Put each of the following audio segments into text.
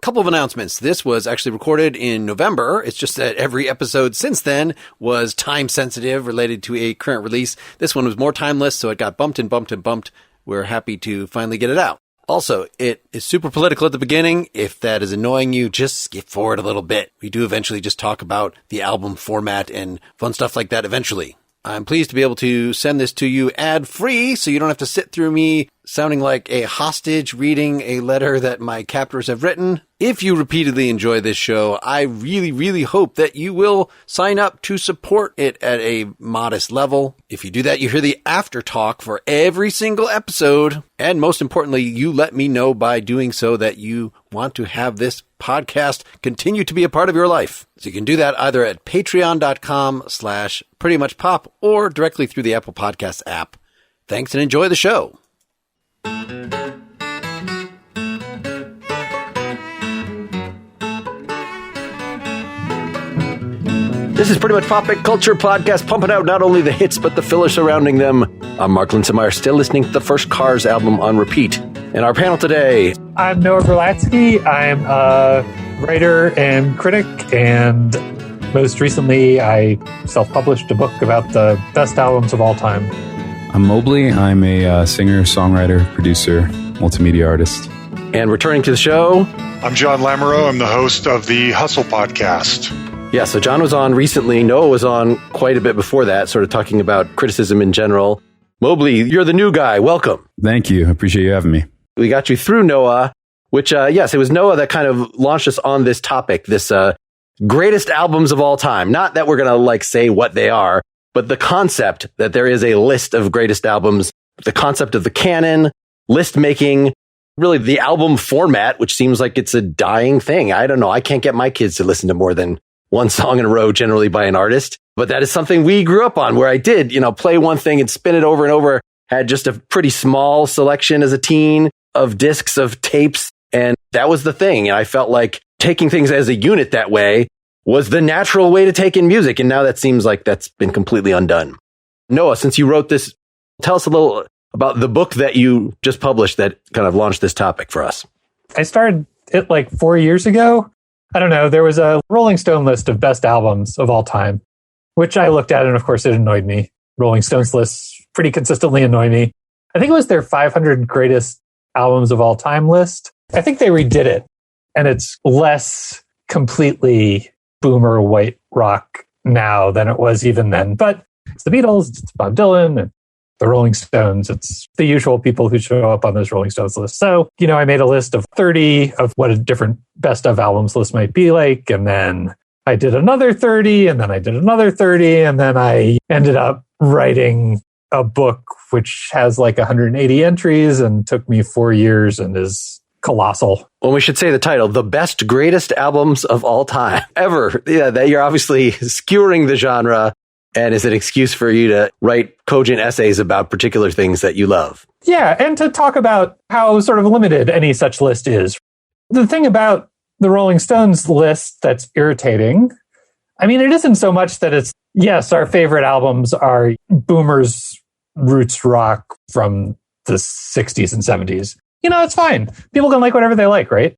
Couple of announcements. This was actually recorded in November. It's just that every episode since then was time sensitive related to a current release. This one was more timeless, so it got bumped and bumped and bumped. We're happy to finally get it out. Also, it is super political at the beginning. If that is annoying you, just skip forward a little bit. We do eventually just talk about the album format and fun stuff like that eventually. I'm pleased to be able to send this to you ad-free, so you don't have to sit through me sounding like a hostage reading a letter that my captors have written. If you repeatedly enjoy this show, I really, really hope that you will sign up to support it at a modest level. If you do that, you hear the after talk for every single episode. And most importantly, you let me know by doing so that you want to have this podcast continue to be a part of your life. So you can do that either at patreon.com/prettymuchpop or directly through the Apple Podcasts app. Thanks and enjoy the show. This is Pretty Much Pop Culture Podcast, pumping out not only the hits, but the filler surrounding them. I'm Mark Linsenmeyer, still listening to the first Cars album on repeat. In our panel today, I'm Noah Berlatsky. I'm a writer and critic, and most recently I self-published a book about the best albums of all time. I'm Mobley. I'm a singer, songwriter, producer, multimedia artist. And returning to the show, I'm Jon Lamoreaux. I'm the host of the Hustle Podcast. Yeah, so Jon was on recently. Noah was on quite a bit before that, sort of talking about criticism in general. Mobley, you're the new guy. Welcome. Thank you. I appreciate you having me. We got you through Noah, which, yes, it was Noah that kind of launched us on this topic, this greatest albums of all time. Not that we're going to say what they are, but the concept that there is a list of greatest albums, the concept of the canon, list making, really the album format, which seems like it's a dying thing. I don't know. I can't get my kids to listen to more than one song in a row, generally by an artist. But that is something we grew up on, where I did, play one thing and spin it over and over. Had just a pretty small selection as a teen of discs, of tapes. And that was the thing. And I felt like taking things as a unit that way was the natural way to take in music. And now that seems like that's been completely undone. Noah, since you wrote this, tell us a little about the book that you just published that kind of launched this topic for us. I started it 4 years ago. I don't know. There was a Rolling Stone list of best albums of all time, which I looked at, and of course it annoyed me. Rolling Stone's lists pretty consistently annoy me. I think it was their 500 greatest albums of all time list. I think they redid it, and it's less completely boomer white rock now than it was even then. But it's the Beatles, it's Bob Dylan, and the Rolling Stones. It's the usual people who show up on those Rolling Stones lists. So, I made a list of 30 of what a different best of albums list might be like. And then I did another 30, and then I did another 30. And then I ended up writing a book which has 180 entries and took me 4 years and is colossal. Well, we should say the title, The Best Greatest Albums of All Time Ever. Yeah, that you're obviously skewering the genre. And is an excuse for you to write cogent essays about particular things that you love. Yeah, and to talk about how sort of limited any such list is. The thing about the Rolling Stones list that's irritating, it isn't so much that it's, yes, our favorite albums are boomers roots rock from the 60s and 70s. It's fine. People can like whatever they like, right?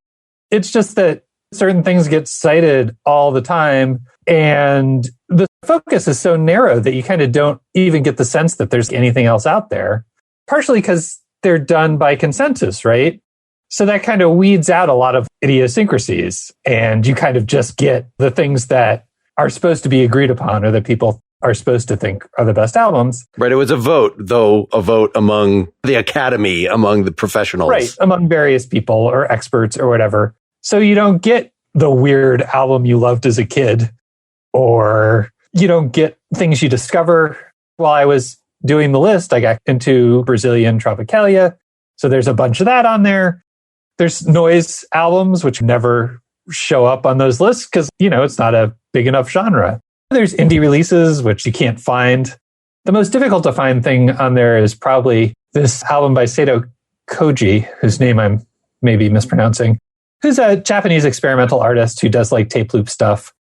It's just that certain things get cited all the time, and the focus is so narrow that you kind of don't even get the sense that there's anything else out there, partially because they're done by consensus, right? So that kind of weeds out a lot of idiosyncrasies, and you kind of just get the things that are supposed to be agreed upon or that people are supposed to think are the best albums. Right. It was a vote, though, a vote among the academy, among the professionals. Right. Among various people or experts or whatever. So you don't get the weird album you loved as a kid, or you don't get things you discover. While I was doing the list, I got into Brazilian Tropicalia. So there's a bunch of that on there. There's noise albums, which never show up on those lists because, it's not a big enough genre. There's indie releases, which you can't find. The most difficult to find thing on there is probably this album by Sato Koji, whose name I'm maybe mispronouncing, who's a Japanese experimental artist who does tape loop stuff.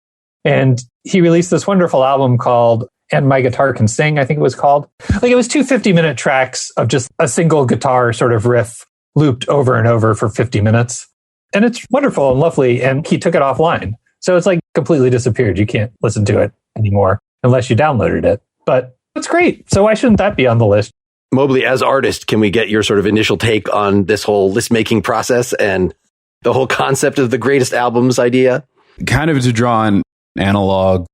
And he released this wonderful album called And My Guitar Can Sing, I think it was called. It was 2 50-minute tracks of just a single guitar sort of riff looped over and over for 50 minutes. And it's wonderful and lovely. And he took it offline. So it's like completely disappeared. You can't listen to it anymore unless you downloaded it. But it's great. So why shouldn't that be on the list? Mobley, as artist, can we get your sort of initial take on this whole list making process and the whole concept of the greatest albums idea? Kind of to draw an analog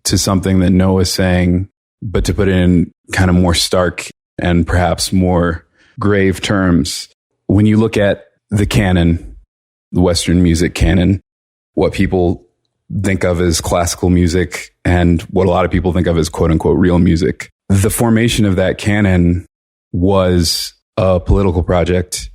to something that Noah is saying, but to put it in kind of more stark and perhaps more grave terms. When you look at the canon, the Western music canon, what people think of as classical music and what a lot of people think of as quote unquote real music, the formation of that canon was a political project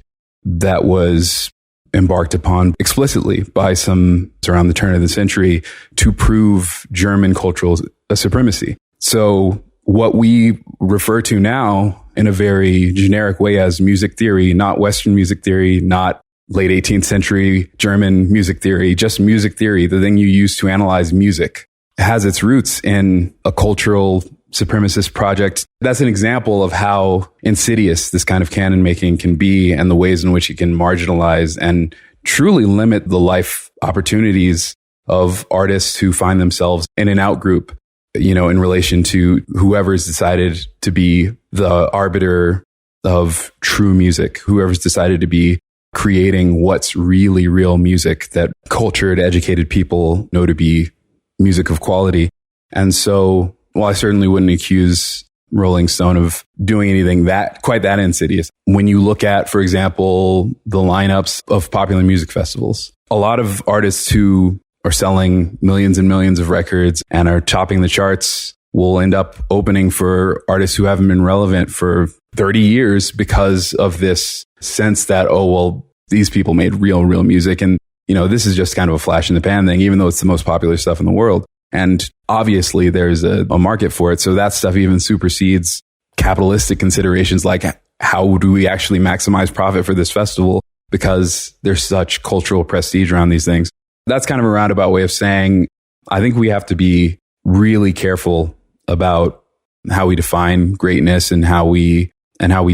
that was embarked upon explicitly by some around the turn of the century to prove German cultural supremacy. So what we refer to now in a very generic way as music theory, not Western music theory, not late 18th century German music theory, just music theory, the thing you use to analyze music, has its roots in a cultural supremacist project. That's an example of how insidious this kind of canon making can be and the ways in which it can marginalize and truly limit the life opportunities of artists who find themselves in an out group, you know, in relation to whoever's decided to be the arbiter of true music, whoever's decided to be creating what's really real music that cultured, educated people know to be music of quality. And so, well, I certainly wouldn't accuse Rolling Stone of doing anything quite that insidious. When you look at, for example, the lineups of popular music festivals, a lot of artists who are selling millions and millions of records and are topping the charts will end up opening for artists who haven't been relevant for 30 years because of this sense that, oh, well, these people made real music. And, you know, this is just kind of a flash in the pan thing, even though it's the most popular stuff in the world. And obviously there's a market for it. So that stuff even supersedes capitalistic considerations like how do we actually maximize profit for this festival because there's such cultural prestige around these things. That's kind of a roundabout way of saying, I think we have to be really careful about how we define greatness and how we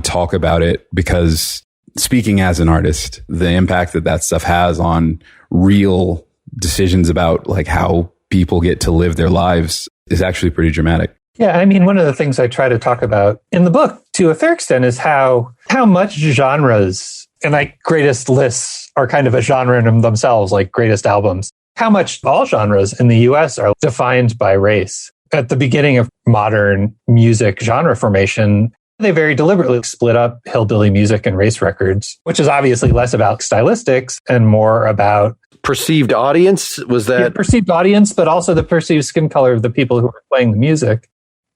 talk about it, because speaking as an artist, the impact that stuff has on real decisions about like how people get to live their lives is actually pretty dramatic. Yeah, I mean, one of the things I try to talk about in the book to a fair extent is how much genres, and like greatest lists are kind of a genre in themselves, like greatest albums, how much all genres in the US are defined by race. At the beginning of modern music genre formation, they very deliberately split up hillbilly music and race records, which is obviously less about stylistics and more about perceived audience. Was that perceived audience, but also the perceived skin color of the people who are playing the music.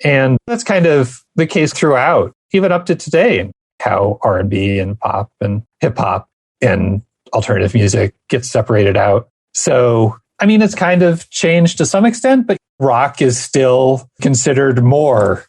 And that's kind of the case throughout, even up to today, how R&B and pop and hip hop and alternative music gets separated out. So, I mean, it's kind of changed to some extent, but rock is still considered more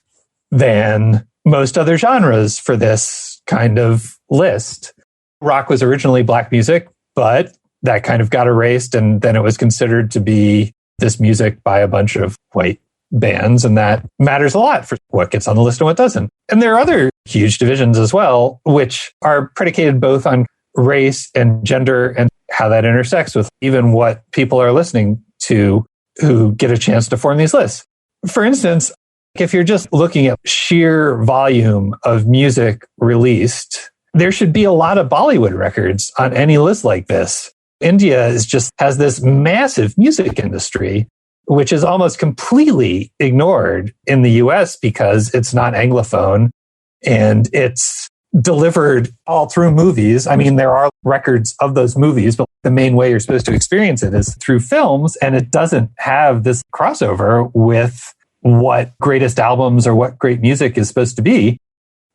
than most other genres for this kind of list. Rock was originally black music, but that kind of got erased, and then it was considered to be this music by a bunch of white bands, and that matters a lot for what gets on the list and what doesn't. And there are other huge divisions as well, which are predicated both on race and gender and how that intersects with even what people are listening to who get a chance to form these lists. For instance, if you're just looking at sheer volume of music released, there should be a lot of Bollywood records on any list like this. India has this massive music industry, which is almost completely ignored in the US because it's not Anglophone and it's delivered all through movies. I mean, there are records of those movies, but the main way you're supposed to experience it is through films, and it doesn't have this crossover with what greatest albums or what great music is supposed to be.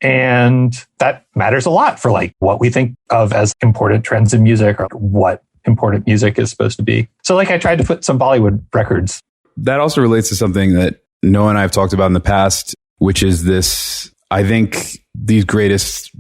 And that matters a lot for like what we think of as important trends in music or what important music is supposed to be. So like I tried to put some Bollywood records. That also relates to something that Noah and I have talked about in the past, which is this, I think these greatest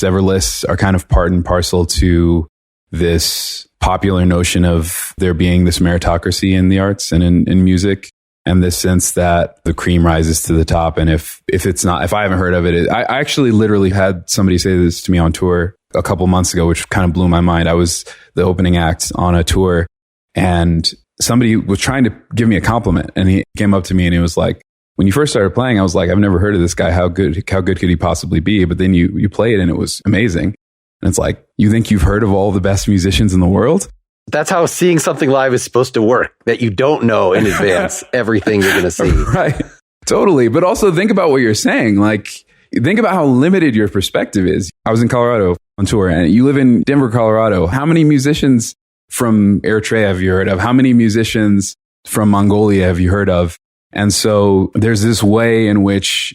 ever lists are kind of part and parcel to this popular notion of there being this meritocracy in the arts and in music. And this sense that the cream rises to the top. And if I haven't heard of it, I actually literally had somebody say this to me on tour a couple months ago, which kind of blew my mind. I was the opening act on a tour, and somebody was trying to give me a compliment, and he came up to me and he was like, when you first started playing, I was like, I've never heard of this guy. How good could he possibly be? But then you played and it was amazing. And it's like, you think you've heard of all the best musicians in the world? That's how seeing something live is supposed to work, that you don't know in advance everything you're going to see. Right. Totally. But also think about what you're saying. Like, think about how limited your perspective is. I was in Colorado on tour, and you live in Denver, Colorado. How many musicians from Eritrea have you heard of? How many musicians from Mongolia have you heard of? And so there's this way in which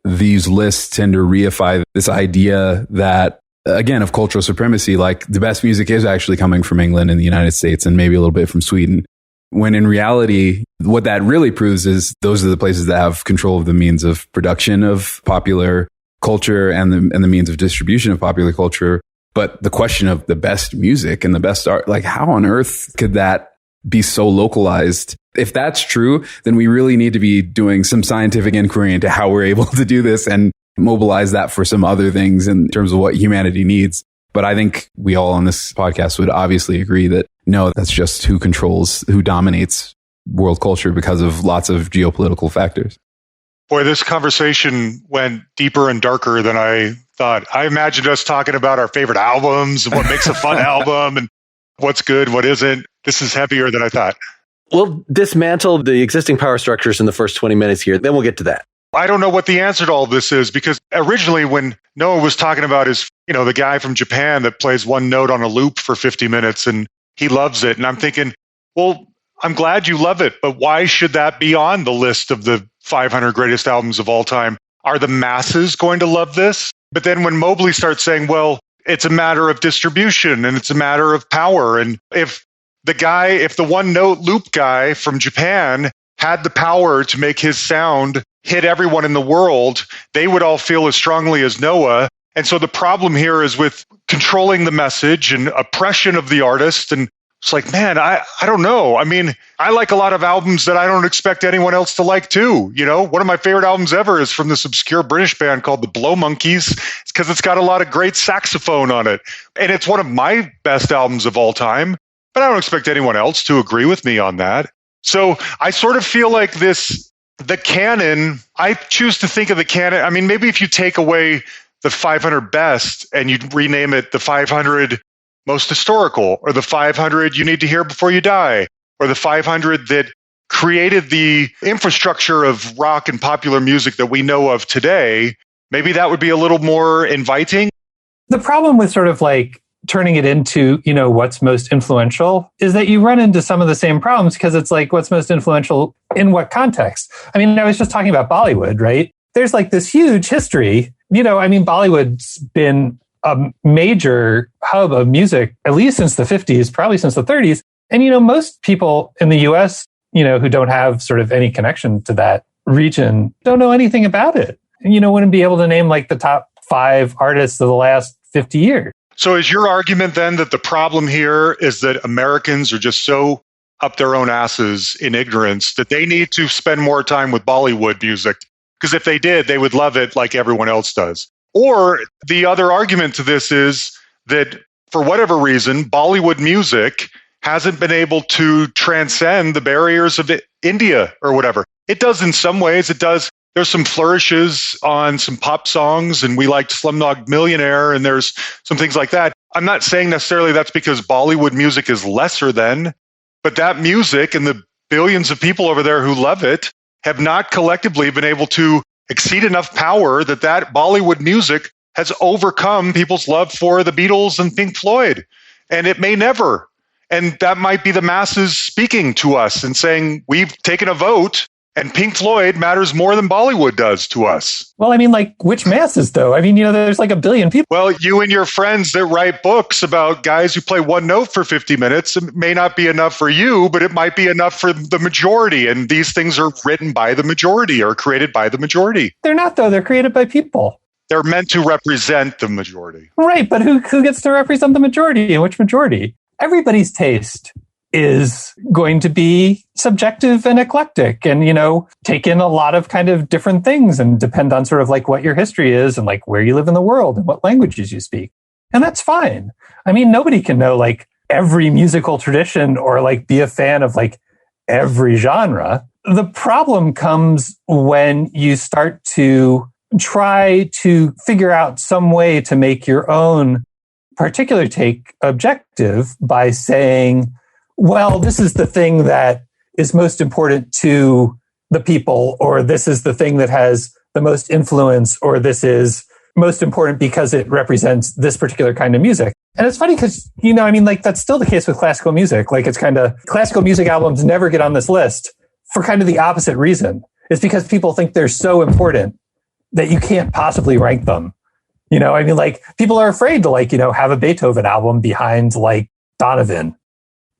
these lists tend to reify this idea that, again, of cultural supremacy, like the best music is actually coming from England and the United States and maybe a little bit from Sweden. When in reality, what that really proves is those are the places that have control of the means of production of popular culture and the means of distribution of popular culture. But the question of the best music and the best art, like how on earth could that be so localized? If that's true, then we really need to be doing some scientific inquiry into how we're able to do this and mobilize that for some other things in terms of what humanity needs. But I think we all on this podcast would obviously agree that no, that's just who dominates world culture because of lots of geopolitical factors. Boy, this conversation went deeper and darker than I thought. I imagined us talking about our favorite albums and what makes a fun album and what's good, what isn't. This is heavier than I thought. We'll dismantle the existing power structures in the first 20 minutes here. Then we'll get to that. I don't know what the answer to all this is, because originally when Noah was talking about his, the guy from Japan that plays one note on a loop for 50 minutes and he loves it. And I'm thinking, well, I'm glad you love it, but why should that be on the list of the 500 greatest albums of all time? Are the masses going to love this? But then when Mobley starts saying, well, it's a matter of distribution and it's a matter of power. And if the one note loop guy from Japan had the power to make his sound hit everyone in the world, they would all feel as strongly as Noah. And so the problem here is with controlling the message and oppression of the artist. And it's like, man, I don't know. I mean, I like a lot of albums that I don't expect anyone else to like too. One of my favorite albums ever is from this obscure British band called the Blow Monkeys. It's because it's got a lot of great saxophone on it. And it's one of my best albums of all time. But I don't expect anyone else to agree with me on that. So I sort of feel like the canon, I choose to think of the canon. I mean, maybe if you take away the 500 best and you rename it the 500 most historical, or the 500 you need to hear before you die, or the 500 that created the infrastructure of rock and popular music that we know of today, maybe that would be a little more inviting. The problem with sort of like turning it into, what's most influential is that you run into some of the same problems, because it's like, what's most influential in what context? I mean, I was just talking about Bollywood, right? There's like this huge history. Bollywood's been a major hub of music, at least since the 50s, probably since the 30s. And, most people in the US, who don't have sort of any connection to that region, don't know anything about it. And, wouldn't be able to name like the top 5 artists of the last 50 years. So is your argument then that the problem here is that Americans are just so up their own asses in ignorance that they need to spend more time with Bollywood music? Because if they did, they would love it like everyone else does. Or the other argument to this is that for whatever reason, Bollywood music hasn't been able to transcend the barriers of India or whatever. It does in some ways. It does. There's some flourishes on some pop songs, and we liked Slumdog Millionaire, and there's some things like that. I'm not saying necessarily that's because Bollywood music is lesser than, but that music and the billions of people over there who love it have not collectively been able to exceed enough power that Bollywood music has overcome people's love for the Beatles and Pink Floyd. And it may never. And that might be the masses speaking to us and saying, we've taken a vote and Pink Floyd matters more than Bollywood does to us. Well, I mean, like, which masses, though? I mean, there's like a billion people. Well, you and your friends that write books about guys who play one note for 50 minutes, it may not be enough for you, but it might be enough for the majority. And these things are written by the majority or created by the majority. They're not, though. They're created by people. They're meant to represent the majority. Right, but who gets to represent the majority, and which majority? Everybody's taste is going to be subjective and eclectic and, take in a lot of kind of different things and depend on sort of like what your history is and like where you live in the world and what languages you speak. And that's fine. I mean, nobody can know like every musical tradition or like be a fan of like every genre. The problem comes when you start to try to figure out some way to make your own particular take objective by saying, well, this is the thing that is most important to the people, or this is the thing that has the most influence, or this is most important because it represents this particular kind of music. And it's funny because, I mean, like that's still the case with classical music. Like it's kind of classical music albums never get on this list for kind of the opposite reason. It's because people think they're so important that you can't possibly rank them. I mean, like people are afraid to like, have a Beethoven album behind like Donovan,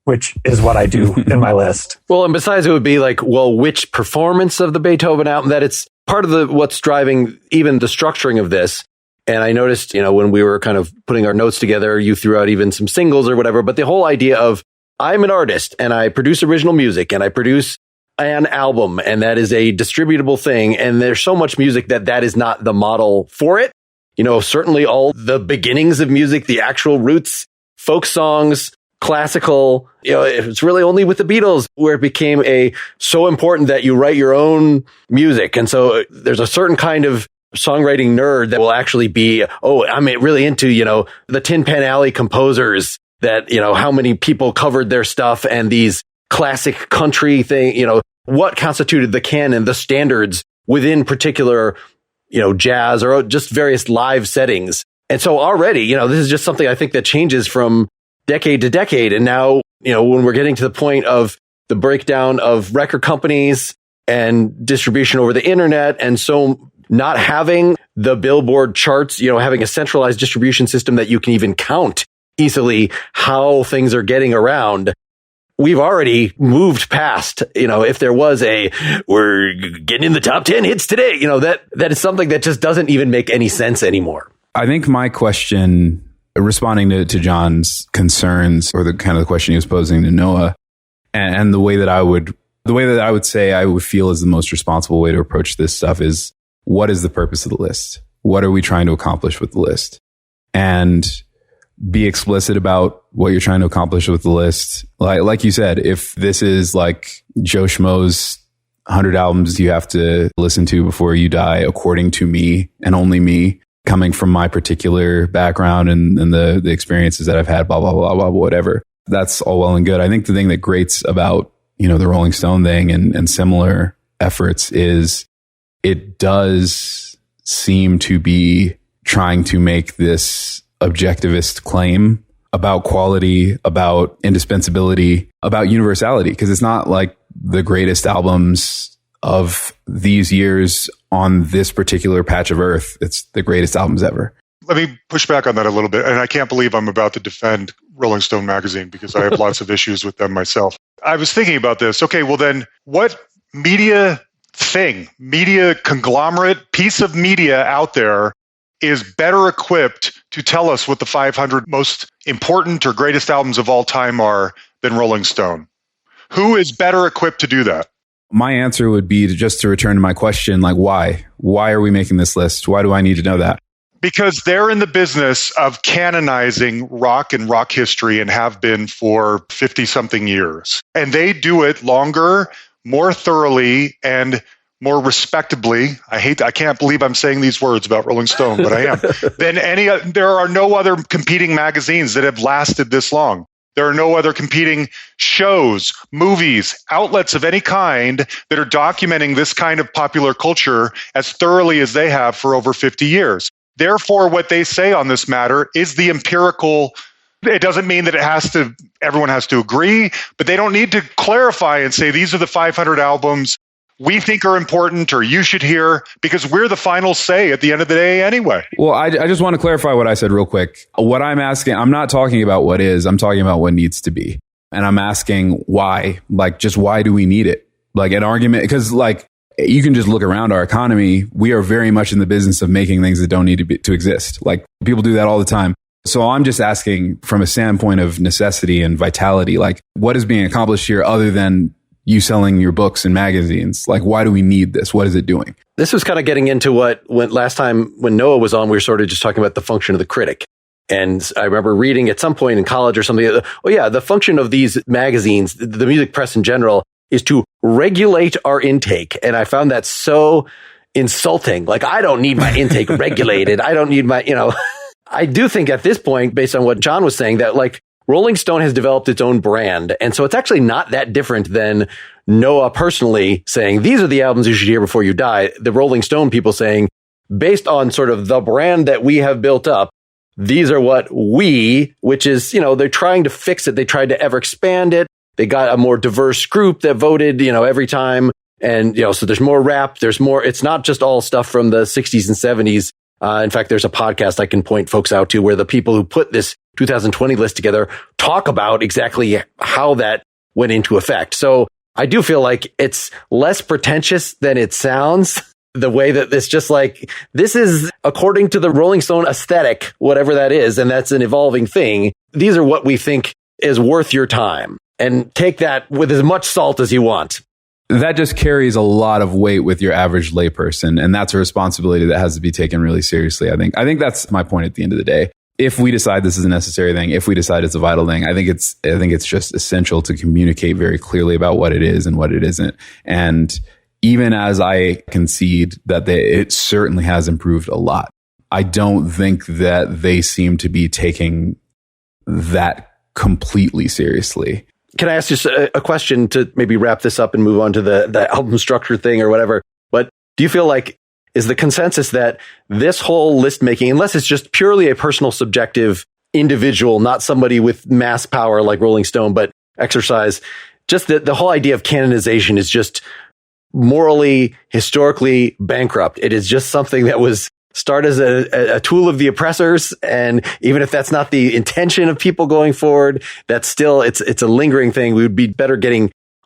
which is what I do in my list. Well, and besides, it would be like, well, which performance of the Beethoven album, that it's part of what's driving even the structuring of this. And I noticed, when we were kind of putting our notes together, you threw out even some singles or whatever, but the whole idea of I'm an artist and I produce original music and I produce an album, and that is a distributable thing. And there's so much music that is not the model for it. Certainly all the beginnings of music, the actual roots, folk songs, classical, it's really only with the Beatles where it became so important that you write your own music. And so there's a certain kind of songwriting nerd that will actually be, I'm really into, the Tin Pan Alley composers that, how many people covered their stuff and these classic country thing, what constituted the canon, the standards within particular, jazz or just various live settings. And so already, this is just something I think that changes from decade to decade. And now, when we're getting to the point of the breakdown of record companies and distribution over the internet, and so not having the Billboard charts, having a centralized distribution system that you can even count easily how things are getting around. We've already moved past, if there was we're getting in the top 10 hits today, that is something that just doesn't even make any sense anymore. I think my question, responding to Jon's concerns, or the kind of the question he was posing to Noah, and the way that I would say I would feel is the most responsible way to approach this stuff is, what is the purpose of the list? What are we trying to accomplish with the list? And be explicit about what you're trying to accomplish with the list. Like you said, if this is like Joe Schmo's 100 albums you have to listen to before you die, according to me and only me, coming from my particular background and the experiences that I've had, blah, blah, blah, blah, whatever. That's all well and good. I think the thing that grates about, the Rolling Stone thing and similar efforts is it does seem to be trying to make this objectivist claim about quality, about indispensability, about universality, because it's not like the greatest albums of these years on this particular patch of earth. It's the greatest albums ever. Let me push back on that a little bit. And I can't believe I'm about to defend Rolling Stone magazine because I have lots of issues with them myself. I was thinking about this. Okay, well then what media conglomerate, piece of media out there is better equipped to tell us what the 500 most important or greatest albums of all time are than Rolling Stone? Who is better equipped to do that? My answer would be to return to my question, like why? Why are we making this list? Why do I need to know that? Because they're in the business of canonizing rock and rock history and have been for 50-something years. And they do it longer, more thoroughly, and more respectably. I can't believe I'm saying these words about Rolling Stone, but I am. There are no other competing magazines that have lasted this long. There are no other competing shows, movies, outlets of any kind that are documenting this kind of popular culture as thoroughly as they have for over 50 years. Therefore, what they say on this matter is the empirical. It doesn't mean that everyone has to agree, but they don't need to clarify and say these are the 500 albums we think are important or you should hear, because we're the final say at the end of the day anyway. Well, I just want to clarify what I said real quick. What I'm asking, I'm not talking about what is, I'm talking about what needs to be. And I'm asking why, just why do we need it? Like an argument, because you can just look around our economy. We are very much in the business of making things that don't need to exist. Like people do that all the time. So I'm just asking from a standpoint of necessity and vitality, what is being accomplished here other than you selling your books and magazines? Why do we need this? What is it doing? This was kind of getting into what last time when Noah was on, we were sort of just talking about the function of the critic. And I remember reading at some point in college or something, oh yeah, the function of these magazines, the music press in general, is to regulate our intake. And I found that so insulting. Like, I don't need my intake regulated. I don't need my, I do think at this point, based on what Jon was saying, that like Rolling Stone has developed its own brand. And so it's actually not that different than Noah personally saying, these are the albums you should hear before you die. The Rolling Stone people saying, based on sort of the brand that we have built up, these are what which is, they're trying to fix it. They tried to ever expand it. They got a more diverse group that voted, every time. And, so there's more rap. There's more. It's not just all stuff from the 60s and 70s. In fact, there's a podcast I can point folks out to where the people who put this 2020 list together talk about exactly how that went into effect. So I do feel like it's less pretentious than it sounds. The way that this this is according to the Rolling Stone aesthetic, whatever that is, and that's an evolving thing. These are what we think is worth your time, and take that with as much salt as you want. That just carries a lot of weight with your average layperson, and that's a responsibility that has to be taken really seriously. I think that's my point at the end of the day. If we decide this is a necessary thing, if we decide it's a vital thing, I think it's just essential to communicate very clearly about what it is and what it isn't. And even as I concede that it certainly has improved a lot, I don't think that they seem to be taking that completely seriously. Can I ask just a question to maybe wrap this up and move on to the album structure thing or whatever? But do you feel like, is the consensus that this whole list making, unless it's just purely a personal subjective individual, not somebody with mass power like Rolling Stone, but exercise, just the whole idea of canonization is just morally, historically bankrupt. It is just something that was started as a tool of the oppressors. And even if that's not the intention of people going forward, that's still, it's a lingering thing. We would be better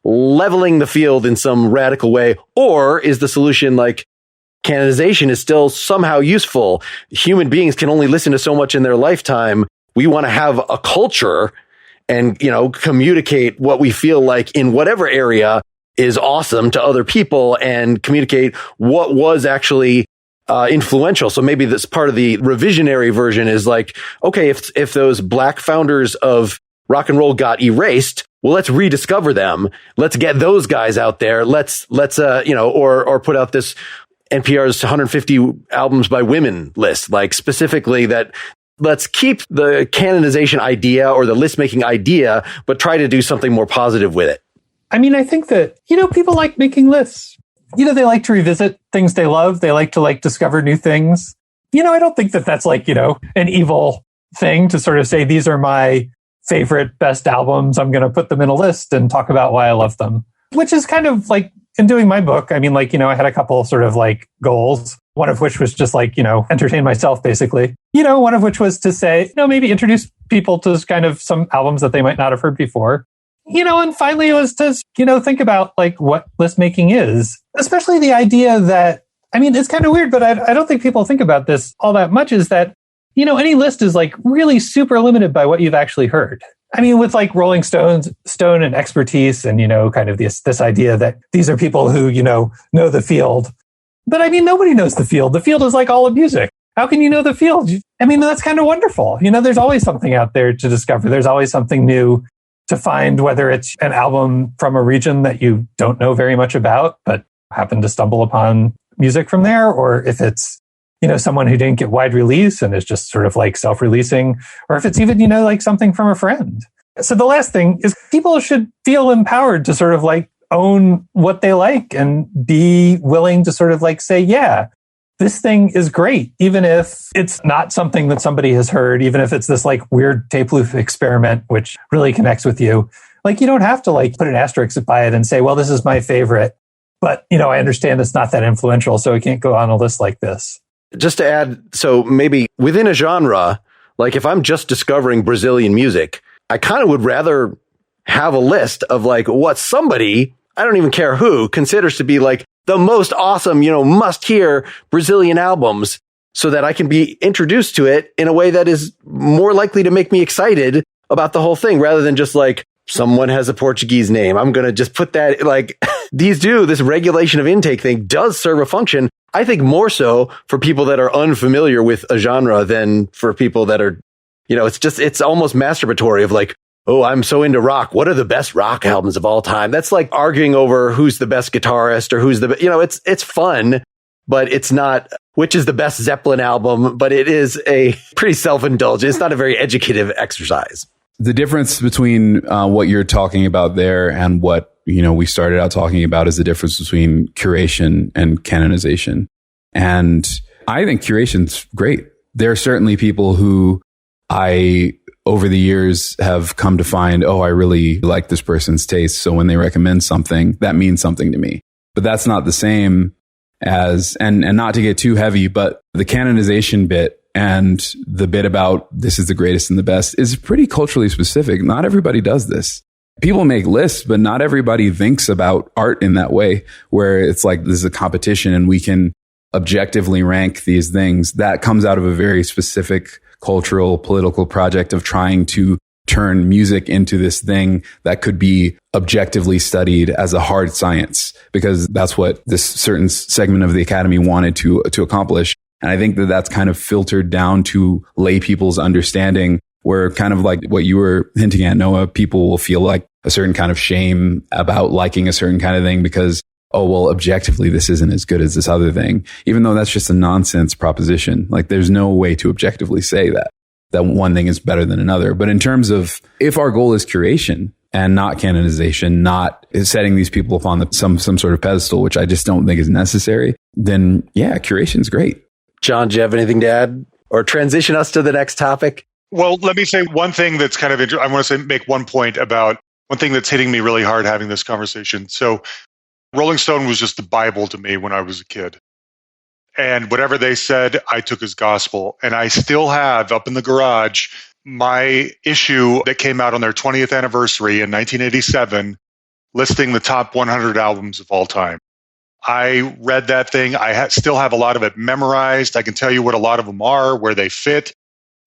leveling the field in some radical way. Or is the solution like canonization is still somehow useful? Human beings can only listen to so much in their lifetime. We want to have a culture and, communicate what we feel like in whatever area is awesome to other people, and communicate what was actually influential. So maybe this part of the revisionary version is like, okay, if those black founders of rock and roll got erased, well, let's rediscover them. Let's get those guys out there. Let's or put out this NPR's 150 albums by women list, like specifically that. Let's keep the canonization idea or the list making idea, but try to do something more positive with it. I mean, I think that, people like making lists. They like to revisit things they love. They like to discover new things. I don't think that that's an evil thing to sort of say, these are my favorite best albums. I'm going to put them in a list and talk about why I love them, which is kind of like in doing my book. I mean, I had a couple sort of goals, one of which was just entertain myself, basically. One of which was to say, maybe introduce people to kind of some albums that they might not have heard before. And finally it was to, think about what list making is, especially the idea that, I mean, it's kind of weird, but I don't think people think about this all that much, is that, any list is really super limited by what you've actually heard. I mean, with Rolling Stone and expertise and, kind of this idea that these are people who, know the field. But I mean, nobody knows the field. The field is like all of music. How can you know the field? I mean, that's kind of wonderful. There's always something out there to discover. There's always something new to find, whether it's an album from a region that you don't know very much about, but happen to stumble upon music from there, or if it's, someone who didn't get wide release and is just sort of self-releasing, or if it's even, something from a friend. So the last thing is people should feel empowered to sort of own what they like and be willing to sort of say, yeah, this thing is great, even if it's not something that somebody has heard, even if it's this weird tape loop experiment, which really connects with you. You don't have to put an asterisk by it and say, well, this is my favorite, but I understand it's not that influential, so it can't go on a list like this. Just to add, so maybe within a genre, if I'm just discovering Brazilian music, I kind of would rather have a list of what somebody, I don't even care who, considers to be the most awesome, must hear Brazilian albums, so that I can be introduced to it in a way that is more likely to make me excited about the whole thing, rather than just someone has a Portuguese name. I'm going to just put that this regulation of intake thing does serve a function. I think more so for people that are unfamiliar with a genre than for people that are it's almost masturbatory of like, oh, I'm so into rock. What are the best rock albums of all time? That's like arguing over who's the best guitarist or who's it's fun, but it's not which is the best Zeppelin album, but it is a pretty self-indulgent. It's not a very educative exercise. The difference between what you're talking about there and what, we started out talking about is the difference between curation and canonization. And I think curation's great. There are certainly people who over the years have come to find, oh, I really like this person's taste. So when they recommend something, that means something to me. But that's not the same as, and not to get too heavy, but the canonization bit and the bit about this is the greatest and the best is pretty culturally specific. Not everybody does this. People make lists, but not everybody thinks about art in that way, where it's like this is a competition and we can objectively rank these things. That comes out of a very specific cultural, political project of trying to turn music into this thing that could be objectively studied as a hard science, because that's what this certain segment of the academy wanted to accomplish. And I think that that's kind of filtered down to lay people's understanding, where kind of like what you were hinting at, Noah, people will feel like a certain kind of shame about liking a certain kind of thing because, oh, well, objectively, this isn't as good as this other thing, even though that's just a nonsense proposition. Like there's no way to objectively say that one thing is better than another. But in terms of if our goal is curation and not canonization, not setting these people upon some sort of pedestal, which I just don't think is necessary, then yeah, curation's great. Jon, do you have anything to add or transition us to the next topic? Well, let me say one thing that's kind of interesting. I want to make one point about one thing that's hitting me really hard having this conversation. So Rolling Stone was just the Bible to me when I was a kid. And whatever they said, I took as gospel. And I still have up in the garage my issue that came out on their 20th anniversary in 1987, listing the top 100 albums of all time. I read that thing. I still have a lot of it memorized. I can tell you what a lot of them are, where they fit.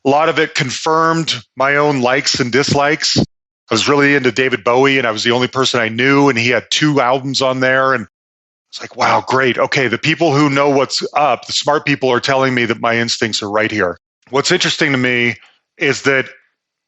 A lot of it confirmed my own likes and dislikes. I was really into David Bowie, and I was the only person I knew, and he had 2 albums on there. And it's like, wow, great. Okay, the people who know what's up, the smart people are telling me that my instincts are right here. What's interesting to me is that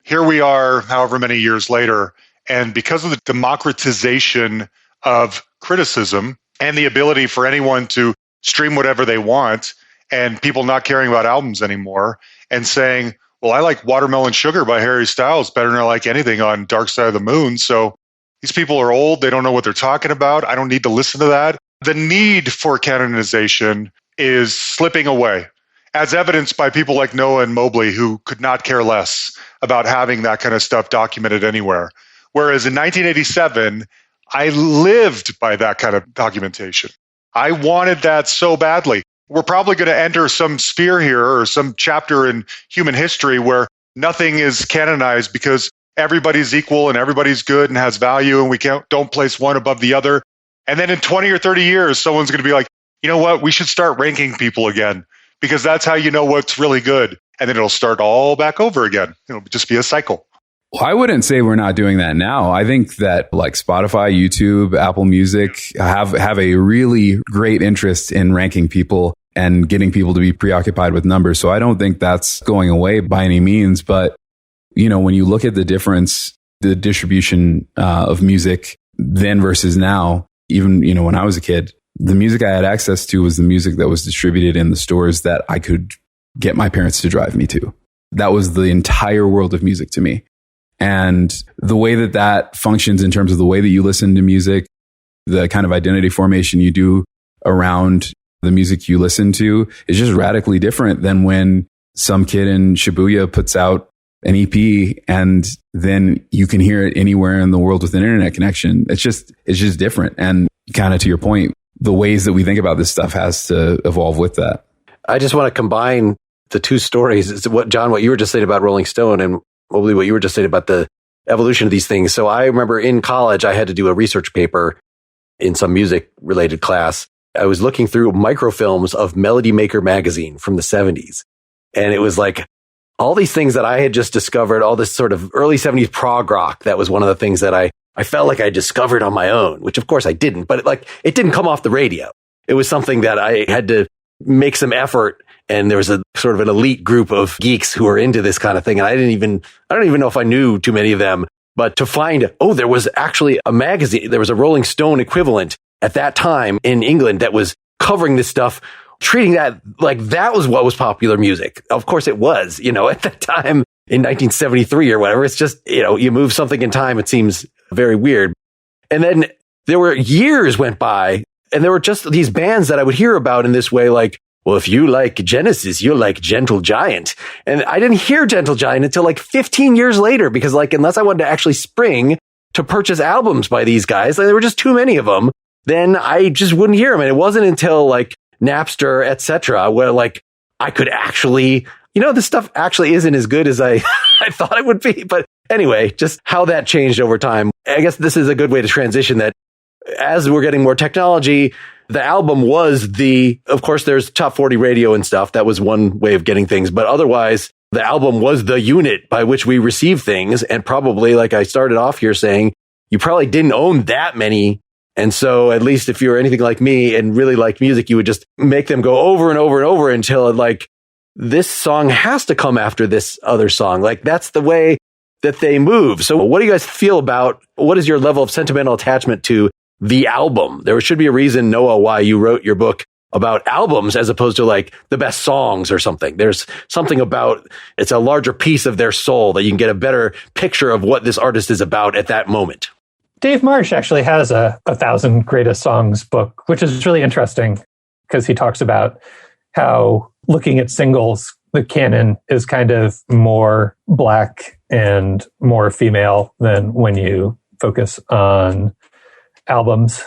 here we are, however many years later, and because of the democratization of criticism and the ability for anyone to stream whatever they want, and people not caring about albums anymore and saying, well, I like Watermelon Sugar by Harry Styles better than I like anything on Dark Side of the Moon. So these people are old. They don't know what they're talking about. I don't need to listen to that. The need for canonization is slipping away, as evidenced by people like Noah and Mobley, who could not care less about having that kind of stuff documented anywhere. Whereas in 1987, I lived by that kind of documentation. I wanted that so badly. We're probably going to enter some sphere here or some chapter in human history where nothing is canonized because everybody's equal and everybody's good and has value, and we don't place one above the other. And then in 20 or 30 years, someone's going to be like, you know what, we should start ranking people again, because that's how you know what's really good. And then it'll start all back over again. It'll just be a cycle. Well, I wouldn't say we're not doing that now. I think that like Spotify, YouTube, Apple Music have a really great interest in ranking people and getting people to be preoccupied with numbers. So I don't think that's going away by any means. But, when you look at the difference, the distribution of music then versus now, even, when I was a kid, the music I had access to was the music that was distributed in the stores that I could get my parents to drive me to. That was the entire world of music to me. And the way that functions in terms of the way that you listen to music, the kind of identity formation you do around the music you listen to is just radically different than when some kid in Shibuya puts out an EP and then you can hear it anywhere in the world with an internet connection. It's just different. And kind of to your point, the ways that we think about this stuff has to evolve with that. I just want to combine the two stories. It's Jon, what you were just saying about Rolling Stone, and Mobley, what you were just saying about the evolution of these things. So I remember in college, I had to do a research paper in some music related class. I was looking through microfilms of Melody Maker magazine from the 70s. And it was like all these things that I had just discovered, all this sort of early 70s prog rock. That was one of the things that I felt like I discovered on my own, which of course I didn't, but it didn't come off the radio. It was something that I had to make some effort And there was a sort of an elite group of geeks who were into this kind of thing. And I don't even know if I knew too many of them, but to find, there was actually a magazine, there was a Rolling Stone equivalent at that time in England that was covering this stuff, treating that like that was what was popular music. Of course it was, at that time in 1973 or whatever. It's just, you move something in time, it seems very weird. And then there were years went by and there were just these bands that I would hear about in this way, like, well, if you like Genesis, you'll like Gentle Giant. And I didn't hear Gentle Giant until like 15 years later, because unless I wanted to actually spring to purchase albums by these guys, there were just too many of them, then I just wouldn't hear them. And it wasn't until like Napster, etc., where like I could actually, this stuff actually isn't as good as I thought it would be. But anyway, just how that changed over time. I guess this is a good way to transition that as we're getting more technology, the album was of course, there's top 40 radio and stuff. That was one way of getting things. But otherwise, the album was the unit by which we receive things. And probably, like I started off here saying, you probably didn't own that many. And so at least if you're anything like me and really like music, you would just make them go over and over and over until like this song has to come after this other song. Like that's the way that they move. So what do you guys feel about, what is your level of sentimental attachment to the album? There should be a reason, Noah, why you wrote your book about albums as opposed to like the best songs or something. There's something about, it's a larger piece of their soul that you can get a better picture of what this artist is about at that moment. Dave Marsh actually has a 1,000 Greatest Songs book, which is really interesting because he talks about how looking at singles, the canon is kind of more black and more female than when you focus on albums,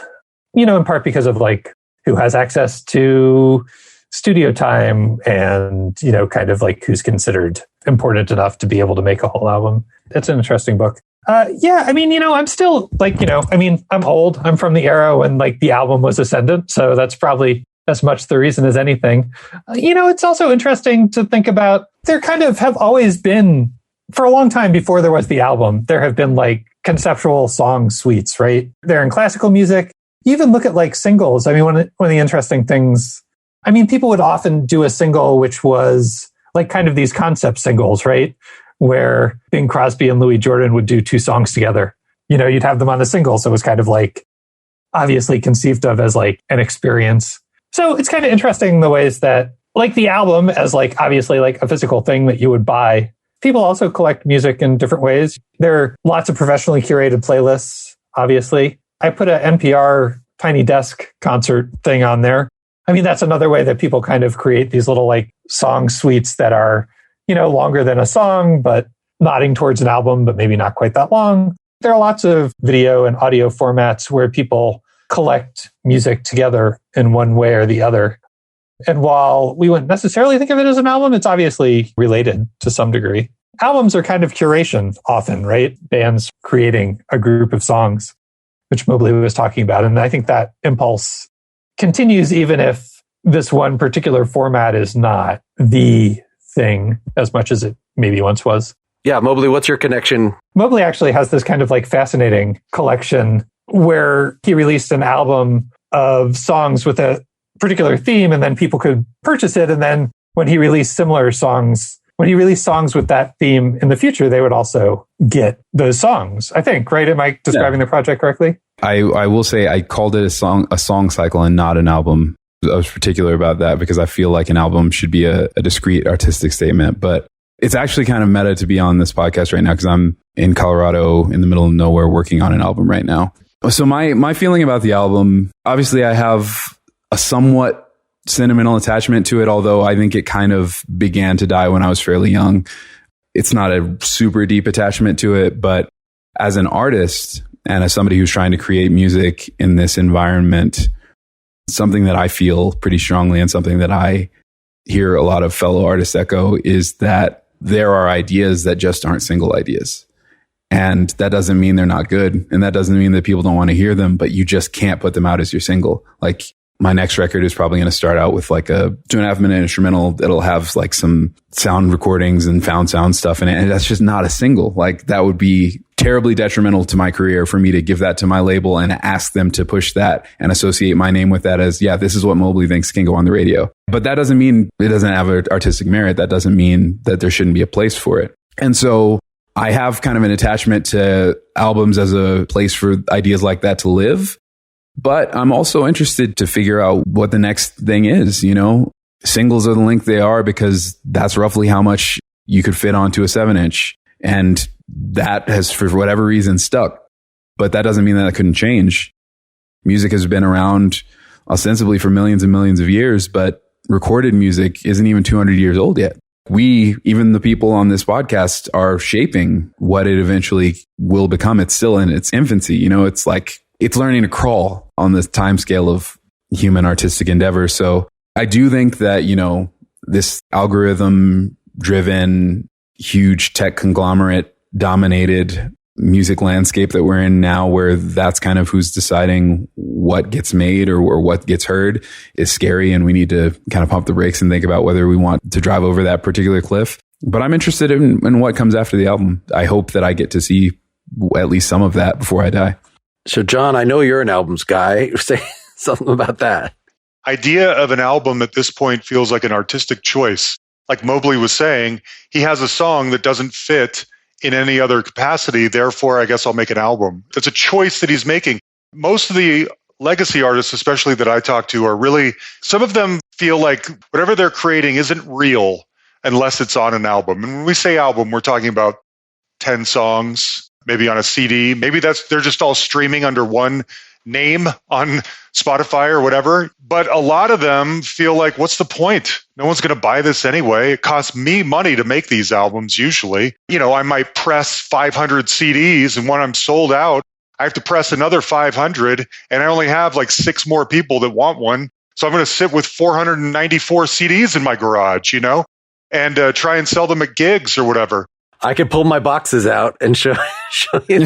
in part because of like who has access to studio time and, kind of like who's considered important enough to be able to make a whole album. It's an interesting book. I'm still like, I'm old. I'm from the era when like the album was ascendant. So that's probably as much the reason as anything. It's also interesting to think about, there kind of have always been, for a long time before there was the album, there have been like conceptual song suites, right? They're in classical music. You even look at like singles. I mean, one of the interesting things, people would often do a single which was like kind of these concept singles, right? Where Bing Crosby and Louis Jordan would do two songs together. You'd have them on the single. So it was kind of like obviously conceived of as like an experience. So it's kind of interesting the ways that like the album as like obviously like a physical thing that you would buy. People also collect music in different ways. There are lots of professionally curated playlists, obviously. I put an NPR Tiny Desk concert thing on there. That's another way that people kind of create these little like song suites that are, longer than a song, but nodding towards an album, but maybe not quite that long. There are lots of video and audio formats where people collect music together in one way or the other. And while we wouldn't necessarily think of it as an album, it's obviously related to some degree. Albums are kind of curation often, right? Bands creating a group of songs, which Mobley was talking about. And I think that impulse continues even if this one particular format is not the thing as much as it maybe once was. Yeah, Mobley, what's your connection? Mobley actually has this kind of like fascinating collection where he released an album of songs with a particular theme and then people could purchase it. And then when he released similar songs, when he released songs with that theme in the future, they would also get those songs, I think, right? Am I describing the project correctly? I will say I called it a song cycle and not an album. I was particular about that because I feel like an album should be a discrete artistic statement. But it's actually kind of meta to be on this podcast right now because I'm in Colorado in the middle of nowhere working on an album right now. So my feeling about the album, obviously I have a somewhat sentimental attachment to it, although I think it kind of began to die when I was fairly young. It's not a super deep attachment to it, but as an artist and as somebody who's trying to create music in this environment, something that I feel pretty strongly and something that I hear a lot of fellow artists echo is that there are ideas that just aren't single ideas. And that doesn't mean they're not good. And that doesn't mean that people don't want to hear them, but you just can't put them out as your single. Like My next record is probably going to start out with like a 2.5 minute instrumental that'll have like some sound recordings and found sound stuff in it. And that's just not a single. Like that would be terribly detrimental to my career for me to give that to my label and ask them to push that and associate my name with that as, yeah, this is what Mobley thinks can go on the radio. But that doesn't mean it doesn't have artistic merit. That doesn't mean that there shouldn't be a place for it. And so I have kind of an attachment to albums as a place for ideas like that to live. But I'm also interested to figure out what the next thing is, you know? Singles are the length they are because that's roughly how much you could fit onto a 7-inch. And that has, for whatever reason, stuck. But that doesn't mean that it couldn't change. Music has been around ostensibly for millions and millions of years, but recorded music isn't even 200 years old yet. We, even the people on this podcast, are shaping what it eventually will become. It's still in its infancy. You know, it's like, it's learning to crawl on the time scale of human artistic endeavor. So I do think that, you know, this algorithm driven, huge tech conglomerate dominated music landscape that we're in now, where that's kind of who's deciding what gets made or what gets heard, is scary. And we need to kind of pump the brakes and think about whether we want to drive over that particular cliff. But I'm interested in what comes after the album. I hope that I get to see at least some of that before I die. So, John, I know you're an albums guy. Say something about that. Idea of an album at this point feels like an artistic choice. Like Mobley was saying, he has a song that doesn't fit in any other capacity. Therefore, I guess I'll make an album. It's a choice that he's making. Most of the legacy artists, especially that I talk to, are really, some of them feel like whatever they're creating isn't real unless it's on an album. And when we say album, we're talking about 10 songs, maybe on a CD. Maybe they're just all streaming under one name on Spotify or whatever. But a lot of them feel like, what's the point? No one's going to buy this anyway. It costs me money to make these albums usually. You know, I might press 500 CDs, and when I'm sold out, I have to press another 500, and I only have like 6 more people that want one. So I'm going to sit with 494 CDs in my garage, you know, and try and sell them at gigs or whatever. I could pull my boxes out and show you.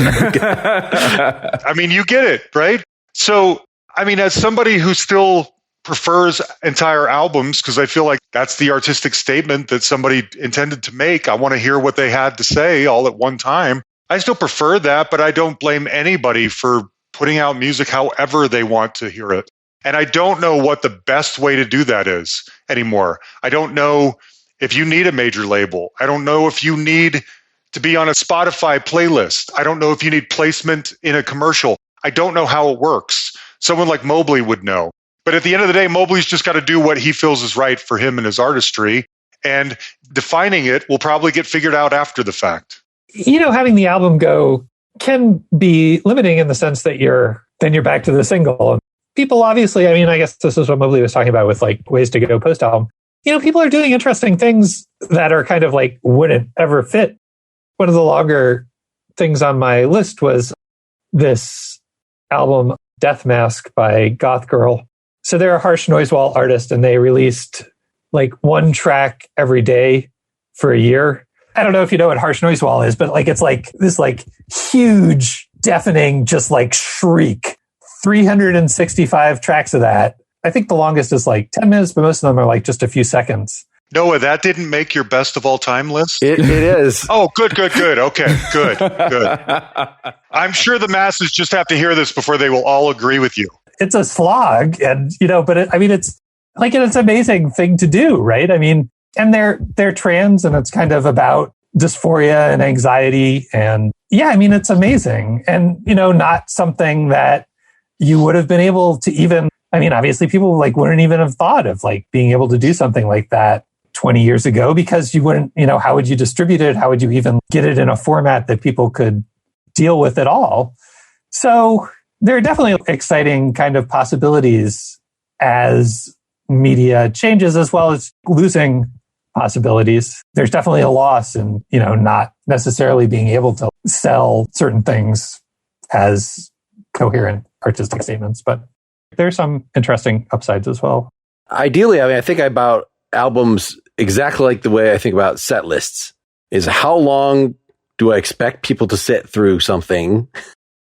I mean, you get it, right? So, I mean, as somebody who still prefers entire albums, because I feel like that's the artistic statement that somebody intended to make, I want to hear what they had to say all at one time. I still prefer that, but I don't blame anybody for putting out music however they want to hear it. And I don't know what the best way to do that is anymore. I don't know if you need a major label. I don't know if you need to be on a Spotify playlist. I don't know if you need placement in a commercial. I don't know how it works. Someone like Mobley would know. But at the end of the day, Mobley's just got to do what he feels is right for him and his artistry. And defining it will probably get figured out after the fact. You know, having the album go can be limiting in the sense that you're back to the single. People obviously, I mean, I guess this is what Mobley was talking about with like ways to go post-album. You know, people are doing interesting things that are kind of like wouldn't ever fit. One of the longer things on my list was this album, Death Mask by Gothgirl. So they're a harsh noise wall artist, and they released like one track every day for a year. I don't know if you know what harsh noise wall is, but like it's like this like huge, deafening, just like shriek. 365 tracks of that. I think the longest is like 10 minutes, but most of them are like just a few seconds. Noah, that didn't make your best of all time list? It is. Oh, good. Okay, good. I'm sure the masses just have to hear this before they will all agree with you. It's a slog, and you know, but it's like it's an amazing thing to do, right? I mean, and they're trans, and it's kind of about dysphoria and anxiety, and yeah, I mean, it's amazing, and you know, not something that you would have been able to even. I mean, obviously people like wouldn't even have thought of like being able to do something like that 20 years ago, because you wouldn't, you know, how would you distribute it? How would you even get it in a format that people could deal with at all? So there are definitely exciting kind of possibilities as media changes, as well as losing possibilities. There's definitely a loss in, you know, not necessarily being able to sell certain things as coherent artistic statements, but there's some interesting upsides as well. Ideally, I mean, I think about albums exactly like the way I think about set lists, is how long do I expect people to sit through something,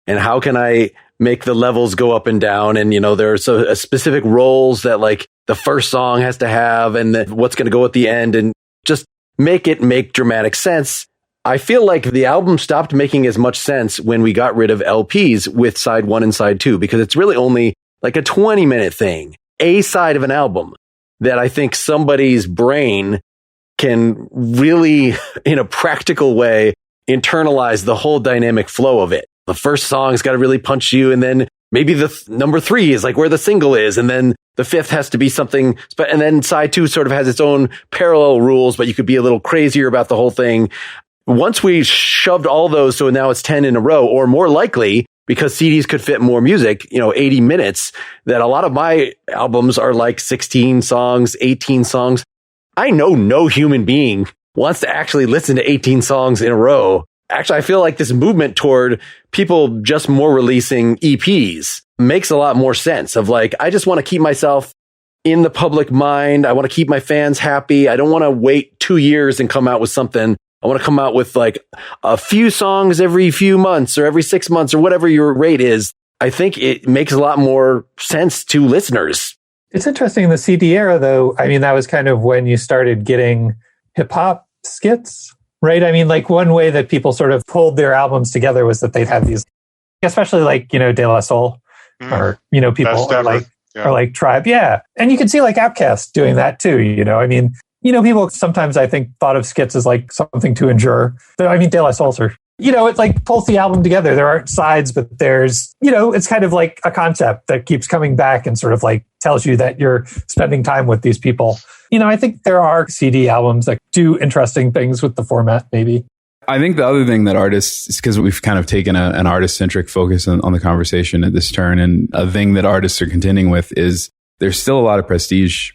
and how can I make the levels go up and down. And, there's a specific roles that like the first song has to have and what's going to go at the end, and just make it make dramatic sense. I feel like the album stopped making as much sense when we got rid of LPs with side 1 and side 2, because it's really only like a 20-minute thing, a side of an album, that I think somebody's brain can really, in a practical way, internalize the whole dynamic flow of it. The first song's got to really punch you, and then maybe the number 3 is like where the single is, and then the 5th has to be something, and then side 2 sort of has its own parallel rules, but you could be a little crazier about the whole thing. Once we shoved all those, so now it's 10 in a row, or more likely, because CDs could fit more music, 80 minutes, that a lot of my albums are like 16 songs, 18 songs. I know no human being wants to actually listen to 18 songs in a row. Actually, I feel like this movement toward people just more releasing EPs makes a lot more sense of like, I just want to keep myself in the public mind. I want to keep my fans happy. I don't want to wait 2 years and come out with something. I want to come out with like a few songs every few months or every 6 months or whatever your rate is. I think it makes a lot more sense to listeners. It's interesting in the CD era, though. I mean, that was kind of when you started getting hip hop skits, right? I mean, like one way that people sort of pulled their albums together was that they'd have these, especially like, De La Soul or, people are like, or like Tribe. Yeah. And you can see like Outkast doing that too, I mean, people sometimes I think thought of skits as like something to endure. I mean, De La Soul's are, it like pulls the album together. There aren't sides, but there's, it's kind of like a concept that keeps coming back and sort of like tells you that you're spending time with these people. I think there are CD albums that do interesting things with the format, maybe. I think the other thing that artists, because we've kind of taken an artist-centric focus on the conversation at this turn, and a thing that artists are contending with is there's still a lot of prestige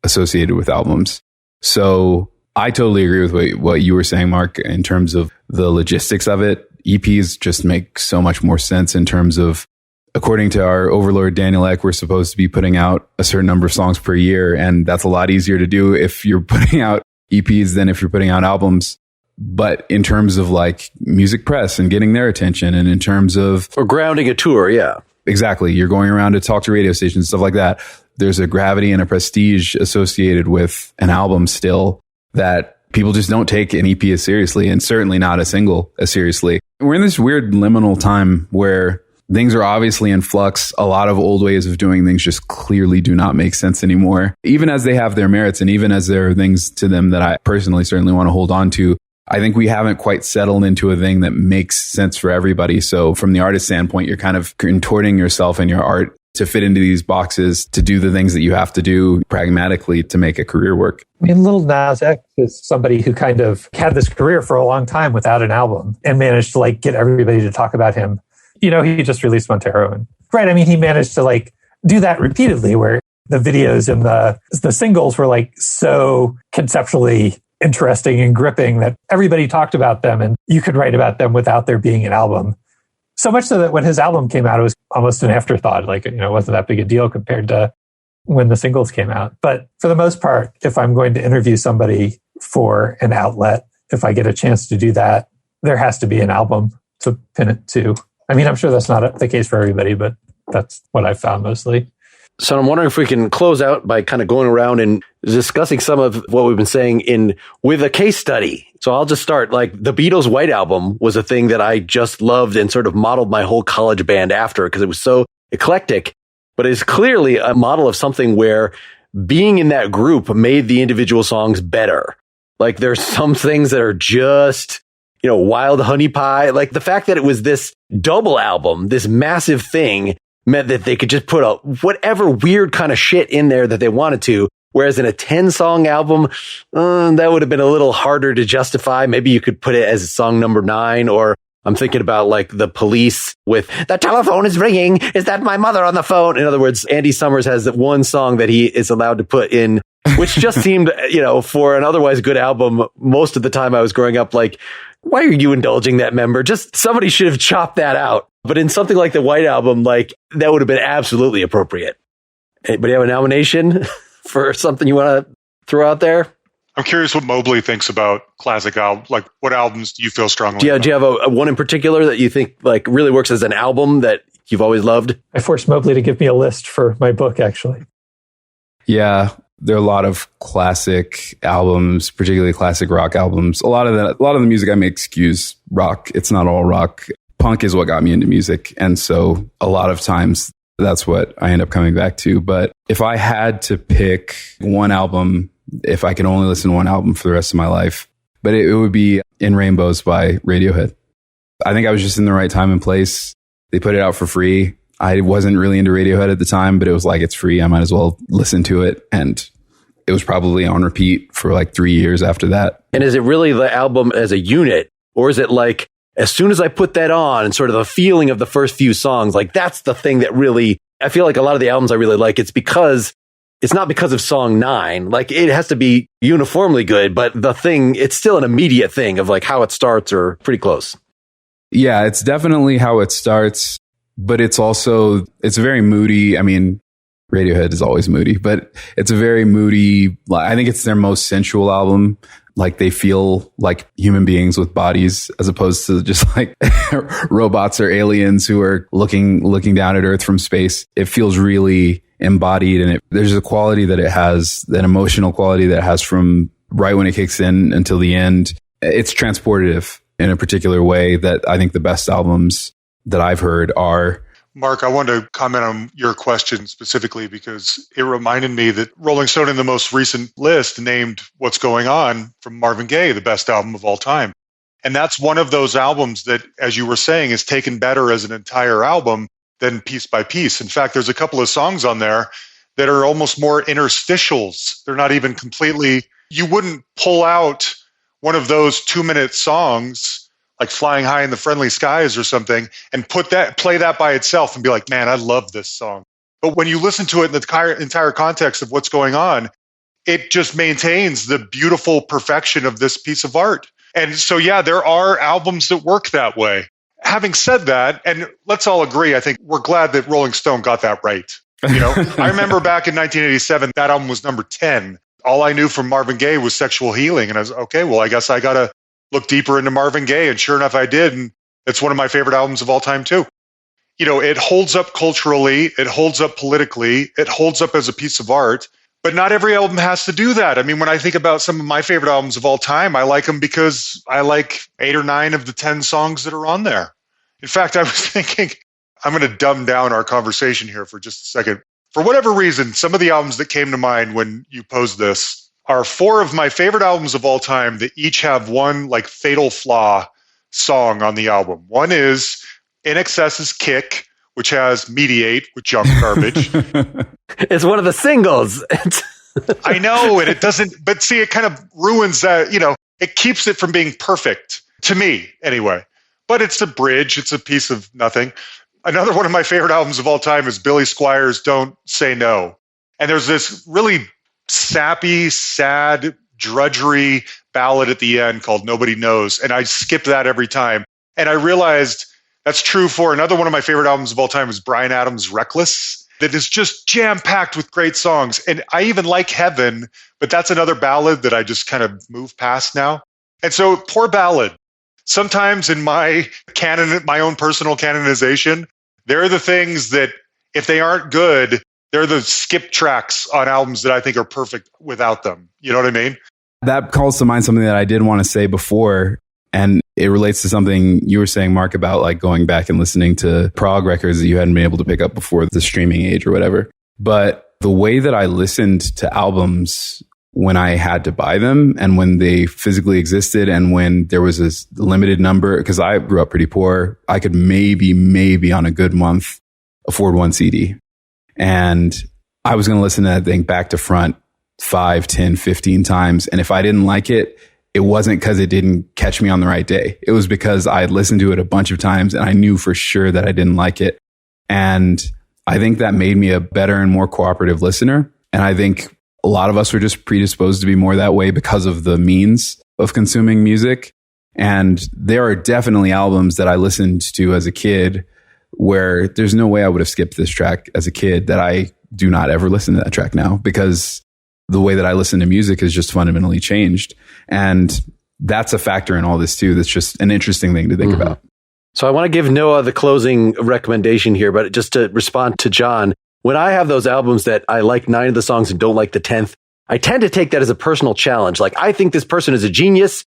associated with albums. So I totally agree with what you were saying, Mark, in terms of the logistics of it. EPs just make so much more sense in terms of, according to our overlord, Daniel Ek, we're supposed to be putting out a certain number of songs per year. And that's a lot easier to do if you're putting out EPs than if you're putting out albums. But in terms of like music press and getting their attention, and in terms of... Or grounding a tour, yeah. Exactly. You're going around to talk to radio stations, stuff like that. There's a gravity and a prestige associated with an album still that people just don't take an EP as seriously, and certainly not a single as seriously. We're in this weird liminal time where things are obviously in flux. A lot of old ways of doing things just clearly do not make sense anymore, even as they have their merits and even as there are things to them that I personally certainly want to hold on to. I think we haven't quite settled into a thing that makes sense for everybody. So from the artist standpoint, you're kind of contorting yourself and your art to fit into these boxes, to do the things that you have to do pragmatically to make a career work. I mean, Lil Nas X is somebody who kind of had this career for a long time without an album and managed to like get everybody to talk about him. He just released Montero. And, right. I mean, he managed to like do that repeatedly, where the videos and the singles were like so conceptually interesting and gripping that everybody talked about them and you could write about them without there being an album. So much so that when his album came out, it was almost an afterthought. Like, it wasn't that big a deal compared to when the singles came out. But for the most part, if I'm going to interview somebody for an outlet, if I get a chance to do that, there has to be an album to pin it to. I mean, I'm sure that's not the case for everybody, but that's what I've found mostly. So I'm wondering if we can close out by kind of going around and discussing some of what we've been saying with a case study. So I'll just start. Like, the Beatles' White Album was a thing that I just loved and sort of modeled my whole college band after, because it was so eclectic. But it's clearly a model of something where being in that group made the individual songs better. Like, there's some things that are just, Wild Honey Pie. Like, the fact that it was this double album, this massive thing, meant that they could just put whatever weird kind of shit in there that they wanted to. Whereas in a 10-song album, that would have been a little harder to justify. Maybe you could put it as song number 9, or I'm thinking about like The Police with "The telephone is ringing. Is that my mother on the phone?" In other words, Andy Summers has that one song that he is allowed to put in, which just seemed, for an otherwise good album, most of the time I was growing up like, why are you indulging that member? Just somebody should have chopped that out. But in something like the White Album, like, that would have been absolutely appropriate. Anybody have a nomination for something you want to throw out there? I'm curious what Mobley thinks about classic albums. Like, what albums do you feel strongly about? Do you have a one in particular that you think like really works as an album that you've always loved? I forced Mobley to give me a list for my book, actually. Yeah, there are a lot of classic albums, particularly classic rock albums. A lot of the music I make skews rock. It's not all rock. Punk is what got me into music. And so a lot of times that's what I end up coming back to. But if I had to pick one album, if I could only listen to one album for the rest of my life, but it would be In Rainbows by Radiohead. I think I was just in the right time and place. They put it out for free. I wasn't really into Radiohead at the time, but it was like, it's free. I might as well listen to it. And it was probably on repeat for like 3 years after that. And is it really the album as a unit? Or is it like, as soon as I put that on and sort of the feeling of the first few songs, like that's the thing that really, I feel like a lot of the albums I really like, it's not because of song 9. Like it has to be uniformly good, but the thing, it's still an immediate thing of like how it starts or pretty close. Yeah, it's definitely how it starts, but it's very moody. I mean, Radiohead is always moody, but it's a very moody, I think it's their most sensual album. Like they feel like human beings with bodies as opposed to just like robots or aliens who are looking down at Earth from space. It feels really embodied, and there's a quality that it has, that emotional quality that it has from right when it kicks in until the end. It's transportative in a particular way that I think the best albums that I've heard are. Mark, I wanted to comment on your question specifically because it reminded me that Rolling Stone in the most recent list named What's Going On from Marvin Gaye the best album of all time. And that's one of those albums that, as you were saying, is taken better as an entire album than piece by piece. In fact, there's a couple of songs on there that are almost more interstitials. They're not even completely, you wouldn't pull out one of those 2-minute songs like Flying High in the Friendly Skies or something, and play that by itself and be like, man, I love this song. But when you listen to it in the entire context of What's Going On, it just maintains the beautiful perfection of this piece of art. And so, yeah, there are albums that work that way. Having said that, and let's all agree, I think we're glad that Rolling Stone got that right. You know, I remember back in 1987, that album was number 10. All I knew from Marvin Gaye was Sexual Healing. And I was, okay, well, I guess I got to look deeper into Marvin Gaye, and sure enough, I did, and it's one of my favorite albums of all time, too. You know, it holds up culturally, it holds up politically, it holds up as a piece of art, but not every album has to do that. I mean, when I think about some of my favorite albums of all time, I like them because I like 8 or 9 of the 10 songs that are on there. In fact, I was thinking, I'm going to dumb down our conversation here for just a second. For whatever reason, some of the albums that came to mind when you posed this are 4 of my favorite albums of all time that each have one like fatal flaw song on the album. One is INXS's Kick, which has Mediate with Junk Garbage. It's one of the singles. I know, and it doesn't, but see, it kind of ruins that, you know, it keeps it from being perfect, to me anyway. But it's a bridge, it's a piece of nothing. Another one of my favorite albums of all time is Billy Squier's Don't Say No. And there's this really sappy, sad, drudgery ballad at the end called Nobody Knows. And I skip that every time. And I realized that's true for another one of my favorite albums of all time is Bryan Adams' Reckless. That is just jam-packed with great songs. And I even like Heaven, but that's another ballad that I just kind of move past now. And so poor ballad. Sometimes in my canon, my own personal canonization, there are the things that if they aren't good, they're the skip tracks on albums that I think are perfect without them. You know what I mean? That calls to mind something that I did want to say before, and it relates to something you were saying, Mark, about like going back and listening to prog records that you hadn't been able to pick up before the streaming age or whatever. But the way that I listened to albums when I had to buy them and when they physically existed and when there was this limited number, because I grew up pretty poor, I could maybe on a good month afford one CD. And I was going to listen to that thing back to front 5, 10, 15 times. And if I didn't like it, it wasn't because it didn't catch me on the right day. It was because I had listened to it a bunch of times and I knew for sure that I didn't like it. And I think that made me a better and more cooperative listener. And I think a lot of us were just predisposed to be more that way because of the means of consuming music. And there are definitely albums that I listened to as a kid where there's no way I would have skipped this track as a kid, that I do not ever listen to that track now because the way that I listen to music has just fundamentally changed. And that's a factor in all this too. That's just an interesting thing to think about. So I want to give Noah the closing recommendation here, but just to respond to John, when I have those albums that I like 9 of the songs and don't like the 10th, I tend to take that as a personal challenge. Like, I think this person is a genius.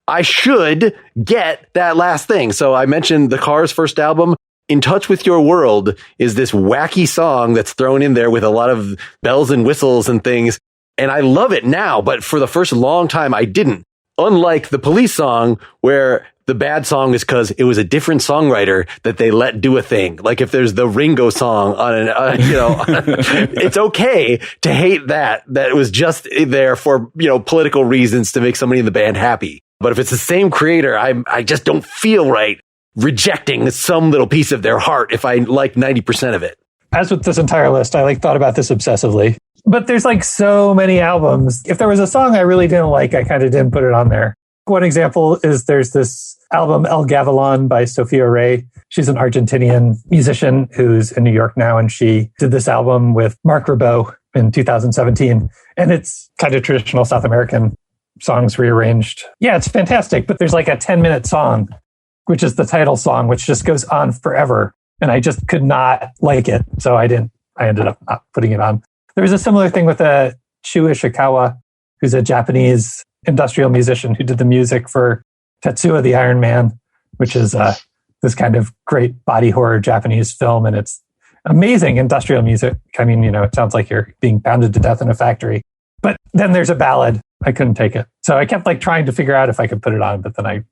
I should get that last thing. So I mentioned the Cars' first album. In Touch with Your World is this wacky song that's thrown in there with a lot of bells and whistles and things. And I love it now, but for the first long time, I didn't. Unlike the Police song, where the bad song is because it was a different songwriter that they let do a thing. Like if there's the Ringo song on it's okay to hate that it was just there for, political reasons to make somebody in the band happy. But if it's the same creator, I just don't feel right rejecting some little piece of their heart if I like 90% of it. As with this entire list, I thought about this obsessively. But there's so many albums. If there was a song I really didn't like, I kind of didn't put it on there. One example is there's this album, El Gavalon by Sofia Ray. She's an Argentinian musician who's in New York now, and she did this album with Marc Ribot in 2017. And it's kind of traditional South American songs rearranged. Yeah, it's fantastic. But there's a 10-minute song, which is the title song, which just goes on forever. And I just could not like it. So I ended up not putting it on. There was a similar thing with Shu Ishikawa, who's a Japanese industrial musician who did the music for Tetsuo the Iron Man, which is this kind of great body horror Japanese film. And it's amazing industrial music. I mean, it sounds like you're being pounded to death in a factory. But then there's a ballad. I couldn't take it. So I kept trying to figure out if I could put it on, but then I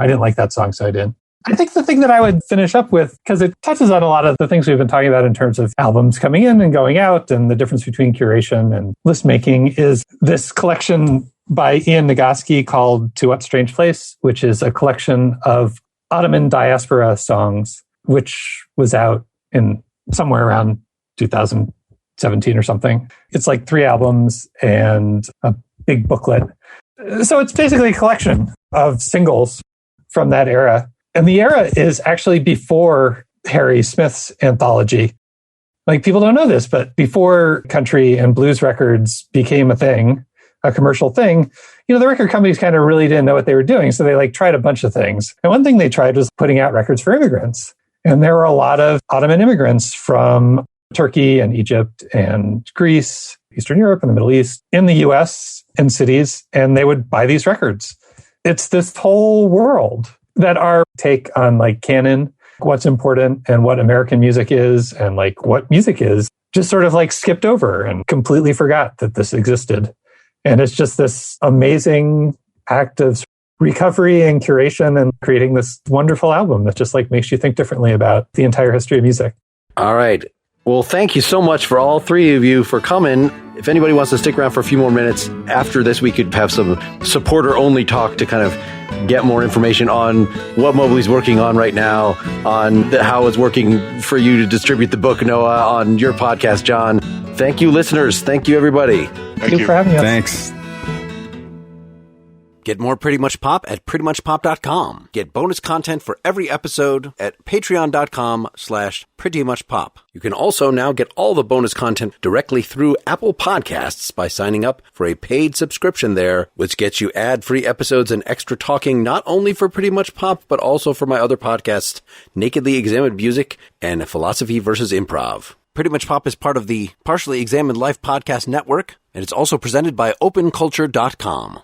didn't like that song, so I didn't. I think the thing that I would finish up with, because it touches on a lot of the things we've been talking about in terms of albums coming in and going out and the difference between curation and list making, is this collection by Ian Nagoski called To What Strange Place, which is a collection of Ottoman diaspora songs, which was out in somewhere around 2017 or something. It's 3 albums and a big booklet. So it's basically a collection of singles from that era. And the era is actually before Harry Smith's anthology. People don't know this, but before country and blues records became a thing, a commercial thing, the record companies kind of really didn't know what they were doing. So they tried a bunch of things. And one thing they tried was putting out records for immigrants. And there were a lot of Ottoman immigrants from Turkey and Egypt and Greece, Eastern Europe and the Middle East, in the US, in cities, and they would buy these records. It's this whole world that our take on Canon, what's important and what American music is and what music is, just sort of skipped over and completely forgot that this existed. And it's just this amazing act of recovery and curation and creating this wonderful album that just makes you think differently about the entire history of music. All right. Well, thank you so much for all 3 of you for coming. If anybody wants to stick around for a few more minutes after this, we could have some supporter-only talk to kind of get more information on what Mobley's working on right now, on how it's working for you to distribute the book, Noah, on your podcast, John. Thank you, listeners. Thank you, everybody. Thank you for having us. Thanks. Get more Pretty Much Pop at prettymuchpop.com. Get bonus content for every episode at patreon.com/prettymuchpop. You can also now get all the bonus content directly through Apple Podcasts by signing up for a paid subscription there, which gets you ad-free episodes and extra talking not only for Pretty Much Pop, but also for my other podcasts, Nakedly Examined Music and Philosophy vs. Improv. Pretty Much Pop is part of the Partially Examined Life podcast network, and it's also presented by openculture.com.